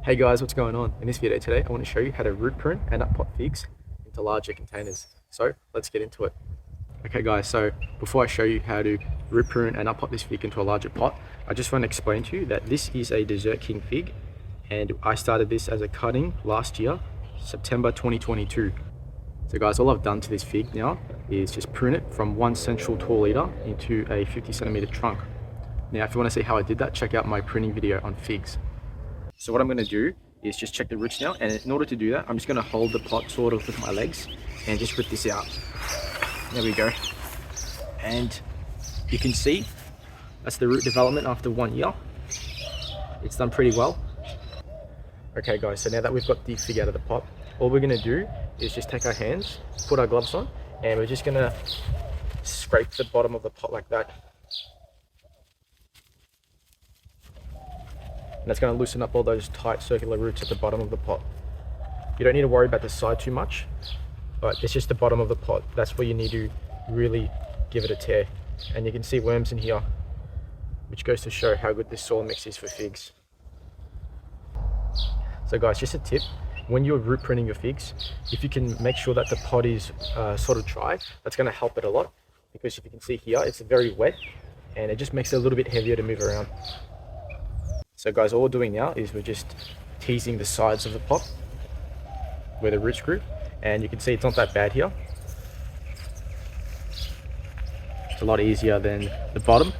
Hey guys, what's going on? In this video today, I want to show you how to root prune and up pot figs into larger containers. So let's get into it. Okay guys, so before I show you how to root prune and up pot this fig into a larger pot, I just want to explain to you that this is a Dessert King fig, and I started this as a cutting last year, September 2022. So guys, all I've done to this fig now is just prune it from one central tall leader into a 50cm trunk. Now if you want to see how I did that, check out my pruning video on figs. So what I'm going to do is just check the roots now, and in order to do that, I'm just going to hold the pot sort of with my legs and just rip this out. There we go. And you can see that's the root development after 1 year. It's done pretty well. Okay guys, so now that we've got the fig out of the pot, all we're going to do is just take our hands, put our gloves on, and we're just going to scrape the bottom of the pot like that. And that's going to loosen up all those tight circular roots at the bottom of the pot. You don't need to worry about the side too much, but it's just the bottom of the pot. That's where you need to really give it a tear. And you can see worms in here, which goes to show how good this soil mix is for figs. So guys, just a tip, when you're root pruning your figs, if you can make sure that the pot is sort of dry, that's going to help it a lot, because if you can see here, it's very wet and it just makes it a little bit heavier to move around. So guys, all we're doing now is we're just teasing the sides of the pot where the roots grew, and you can see it's not that bad here. It's a lot easier than the bottom.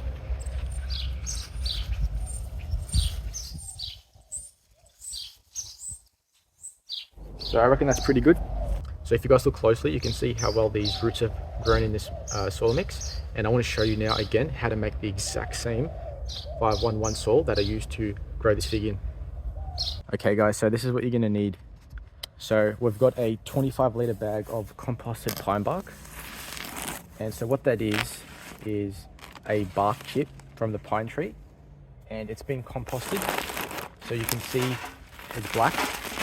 So I reckon that's pretty good. So if you guys look closely, you can see how well these roots have grown in this soil mix, and I want to show you now again how to make the exact same 511 soil that I used to grow this fig in. Okay guys, so this is what you're going to need. So we've got a 25-litre bag of composted pine bark, and so what that is a bark chip from the pine tree, and it's been composted, so you can see it's black,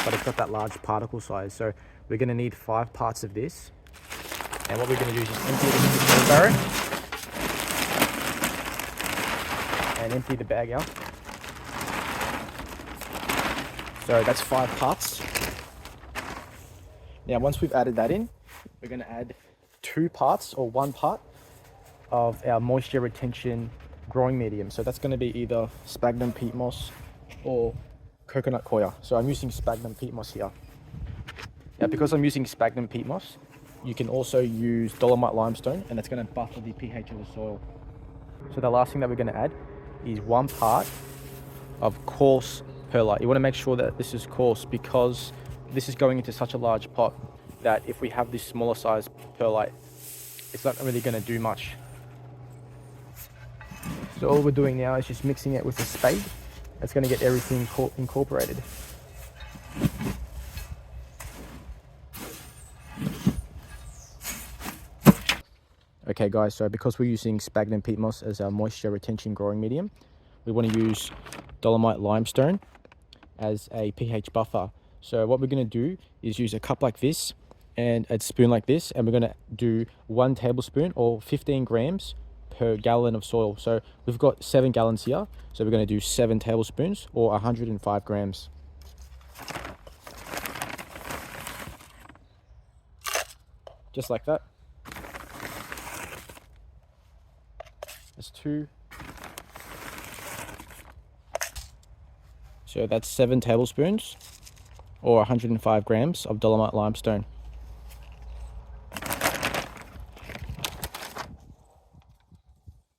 but it's got that large particle size. So we're going to need 5 parts of this, and what we're going to do is just empty it into the wheelbarrow and empty the bag out. So that's 5 parts. Now once we've added that in, we're going to add 2 parts or 1 part of our moisture retention growing medium. So that's going to be either sphagnum peat moss or coconut coir. So I'm using sphagnum peat moss here. Now because I'm using sphagnum peat moss, you can also use dolomite limestone, and that's going to buffer the pH of the soil. So the last thing that we're going to add is 1 part of coarse perlite. You want to make sure that this is coarse, because this is going into such a large pot that if we have this smaller size perlite, it's not really going to do much. So all we're doing now is just mixing it with a spade. That's going to get everything incorporated. Okay guys, so because we're using sphagnum peat moss as our moisture retention growing medium, we want to use dolomite limestone as a pH buffer. So what we're going to do is use a cup like this and a spoon like this, and we're going to do 1 tablespoon or 15 grams per gallon of soil. So we've got 7 gallons here, so we're going to do 7 tablespoons or 105 grams. Just like that. That's 2. So that's 7 tablespoons or 105 grams of dolomite limestone.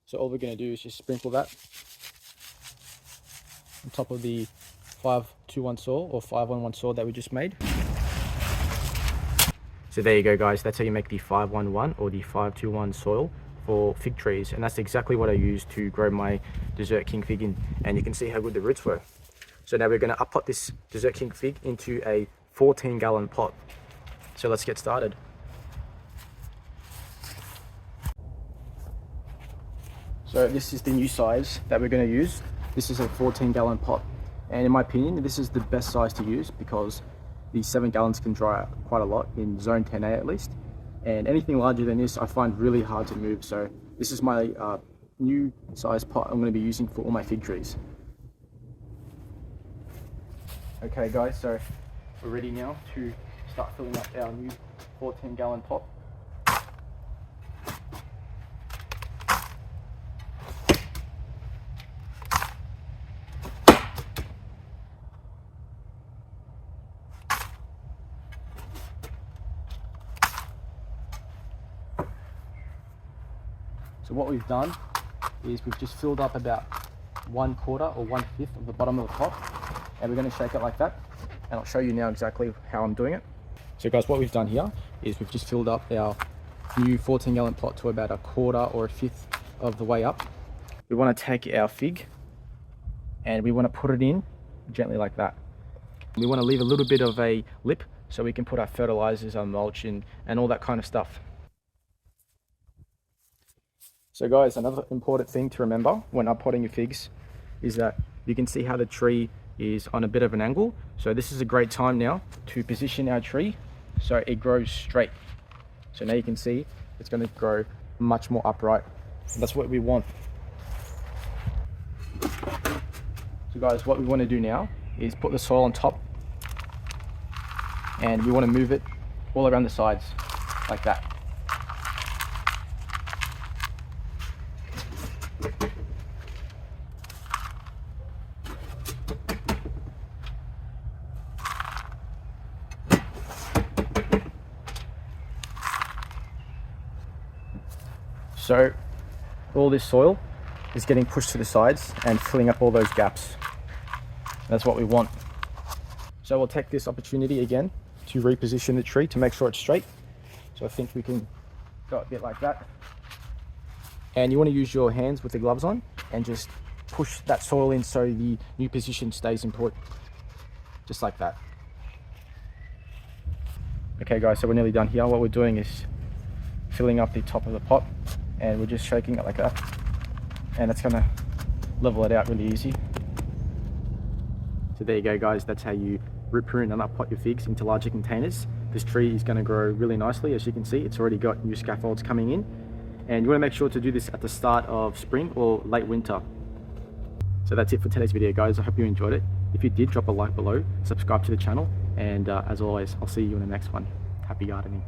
So all we're going to do is just sprinkle that on top of the 521 soil or 511 soil that we just made. So there you go guys, that's how you make the 511 or the 521 soil for fig trees, and that's exactly what I used to grow my Dessert King fig in, and you can see how good the roots were. So now we're going to up pot this Dessert King fig into a 14-gallon pot. So let's get started. So this is the new size that we're going to use. This is a 14-gallon pot, and in my opinion this is the best size to use, because the 7 gallons can dry out quite a lot in zone 10A at least, and anything larger than this I find really hard to move. So this is my new size pot I'm going to be using for all my fig trees. Okay guys, so we're ready now to start filling up our new 14-gallon pot. So what we've done is we've just filled up about 1/4 or 1/5 of the bottom of the pot, and we're going to shake it like that, and I'll show you now exactly how I'm doing it. So guys, what we've done here is we've just filled up our new 14-gallon pot to about 1/4 or 1/5 of the way up. We want to take our fig and we want to put it in gently like that. We want to leave a little bit of a lip so we can put our fertilizers, our mulch and all that kind of stuff. So guys, another important thing to remember when potting your figs is that you can see how the tree is on a bit of an angle. So this is a great time now to position our tree so it grows straight. So now you can see it's going to grow much more upright. And that's what we want. So guys, what we want to do now is put the soil on top, and we want to move it all around the sides like that. So all this soil is getting pushed to the sides and filling up all those gaps. That's what we want. So we'll take this opportunity again to reposition the tree to make sure it's straight. So I think we can go a bit like that. And you want to use your hands with the gloves on and just push that soil in so the new position stays in put, just like that. Okay guys, so we're nearly done here. What we're doing is filling up the top of the pot, and we're just shaking it like that, and it's gonna level it out really easy. So there you go guys, that's how you root prune and pot your figs into larger containers. This tree is going to grow really nicely. As you can see, it's already got new scaffolds coming in, and you want to make sure to do this at the start of spring or late winter. So that's it for today's video guys. I hope you enjoyed it. If you did, drop a like below, subscribe to the channel, and as always, I'll see you in the next one. Happy gardening.